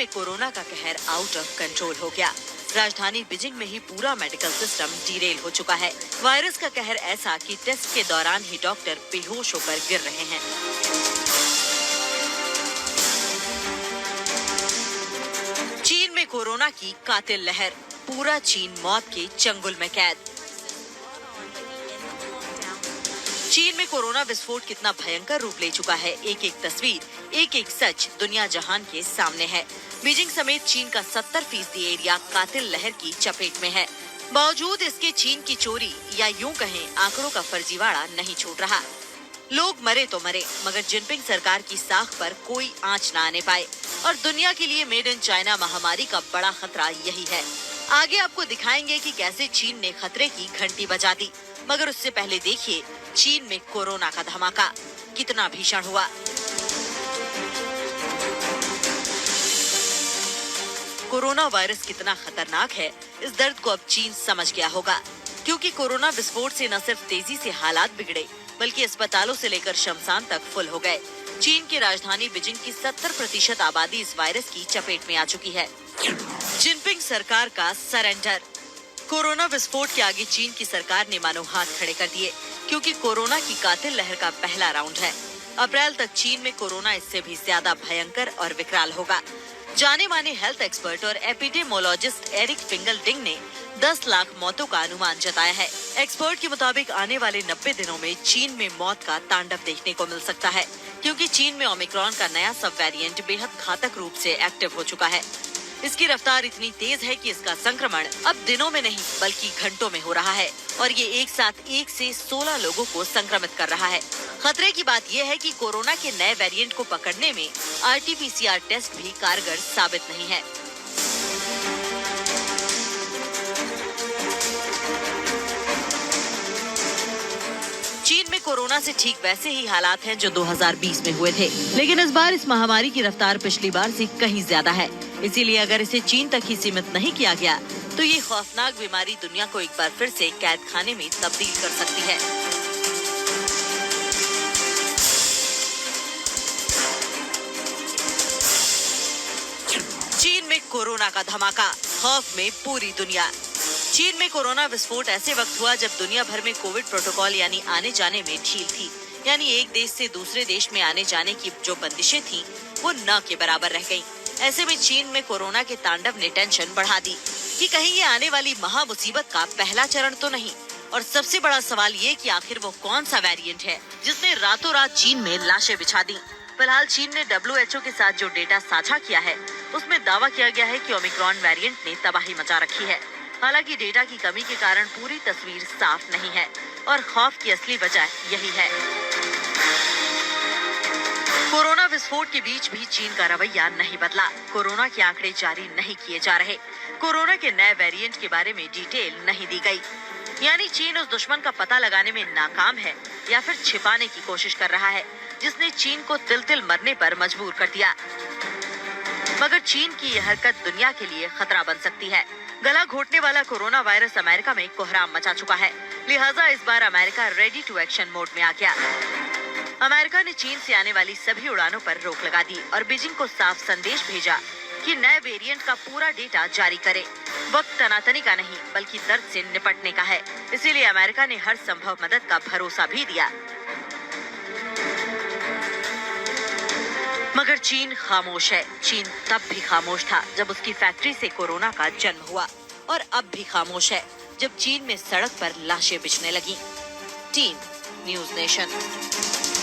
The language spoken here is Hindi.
में कोरोना का कहर आउट ऑफ कंट्रोल हो गया। राजधानी बीजिंग में ही पूरा मेडिकल सिस्टम डीरेल हो चुका है। वायरस का कहर ऐसा कि टेस्ट के दौरान ही डॉक्टर बेहोश होकर गिर रहे हैं। चीन में कोरोना की कातिल लहर, पूरा चीन मौत के चंगुल में कैद। चीन में कोरोना विस्फोट कितना भयंकर रूप ले चुका है, एक एक तस्वीर, एक एक सच दुनिया जहान के सामने है। बीजिंग समेत चीन का 70% एरिया कातिल लहर की चपेट में है। बावजूद इसके चीन की चोरी या यूं कहें आंकड़ों का फर्जीवाड़ा नहीं छूट रहा। लोग मरे तो मरे, मगर जिनपिंग सरकार की साख पर कोई आंच न आने पाए। और दुनिया के लिए मेड इन चाइना महामारी का बड़ा खतरा यही है। आगे आपको दिखाएंगे कि कैसे चीन ने खतरे की घंटी बजा दी, मगर उससे पहले देखिए चीन में कोरोना का धमाका कितना भीषण हुआ। कोरोना वायरस कितना खतरनाक है, इस दर्द को अब चीन समझ गया होगा, क्योंकि कोरोना विस्फोट से न सिर्फ तेजी से हालात बिगड़े, बल्कि अस्पतालों से लेकर शमशान तक फुल हो गए। चीन की राजधानी बीजिंग की 70% आबादी इस वायरस की चपेट में आ चुकी है। जिनपिंग सरकार का सरेंडर। कोरोना विस्फोट के आगे चीन की सरकार ने मानो हाथ खड़े कर दिए, क्योंकि कोरोना की कातिल लहर का पहला राउंड है। अप्रैल तक चीन में कोरोना इससे भी ज्यादा भयंकर और विकराल होगा। जाने माने हेल्थ एक्सपर्ट और एपिडेमोलॉजिस्ट एरिक फिंगलडिंग ने 10 लाख मौतों का अनुमान जताया है। एक्सपर्ट के मुताबिक आने वाले 90 दिनों में चीन में मौत का तांडव देखने को मिल सकता है, क्योंकि चीन में ओमिक्रॉन का नया सब वेरिएंट बेहद घातक रूप से एक्टिव हो चुका है। इसकी रफ्तार इतनी तेज है कि इसका संक्रमण अब दिनों में नहीं बल्कि घंटों में हो रहा है, और ये एक साथ 1 से 16 लोगों को संक्रमित कर रहा है। खतरे की बात यह है कि कोरोना के नए वेरिएंट को पकड़ने में RT-PCR टेस्ट भी कारगर साबित नहीं है। चीन में कोरोना से ठीक वैसे ही हालात हैं जो 2020 में हुए थे, लेकिन इस बार इस महामारी की रफ्तार पिछली बार से कहीं ज्यादा है। इसीलिए अगर इसे चीन तक ही सीमित नहीं किया गया, तो ये खौफनाक बीमारी दुनिया को एक बार फिर से कैद खाने में तब्दील कर सकती है। चीन में कोरोना का धमाका, खौफ में पूरी दुनिया। चीन में कोरोना विस्फोट ऐसे वक्त हुआ जब दुनिया भर में कोविड प्रोटोकॉल यानी आने जाने में ढील थी, यानी एक देश से दूसरे देश में आने जाने की जो बंदिशें थीं, वो न के बराबर रह गईं। ऐसे में चीन में कोरोना के तांडव ने टेंशन बढ़ा दी कि कहीं ये आने वाली महा मुसीबत का पहला चरण तो नहीं। और सबसे बड़ा सवाल ये कि आखिर वो कौन सा वेरिएंट है जिसने रातों रात चीन में लाशें बिछा दी। फिलहाल चीन ने WHO के साथ जो डेटा साझा किया है, उसमें दावा किया गया है कि ओमिक्रॉन वेरिएंट ने तबाही मचा रखी है। हालांकि डेटा की कमी के कारण पूरी तस्वीर साफ नहीं है, और खौफ की असली वजह यही है। कोरोना विस्फोट के बीच भी चीन का रवैया नहीं बदला। कोरोना के आंकड़े जारी नहीं किए जा रहे। कोरोना के नए वेरिएंट के बारे में डिटेल नहीं दी गई। यानी चीन उस दुश्मन का पता लगाने में नाकाम है, या फिर छिपाने की कोशिश कर रहा है, जिसने चीन को तिल तिल मरने पर मजबूर कर दिया। मगर चीन की यह हरकत दुनिया के लिए खतरा बन सकती है। गला घोटने वाला कोरोना वायरस अमेरिका में कोहराम मचा चुका है, लिहाजा इस बार America ready to action mode में आ गया। अमेरिका ने चीन से आने वाली सभी उड़ानों पर रोक लगा दी और बीजिंग को साफ संदेश भेजा कि नए वेरिएंट का पूरा डेटा जारी करे। वक्त तनातनी का नहीं बल्कि दर्द से निपटने का है, इसीलिए अमेरिका ने हर संभव मदद का भरोसा भी दिया। मगर चीन खामोश है। चीन तब भी खामोश था जब उसकी फैक्ट्री से कोरोना का जन्म हुआ, और अब भी खामोश है जब चीन में सड़क पर लाशें बिछने लगी। Team news nation.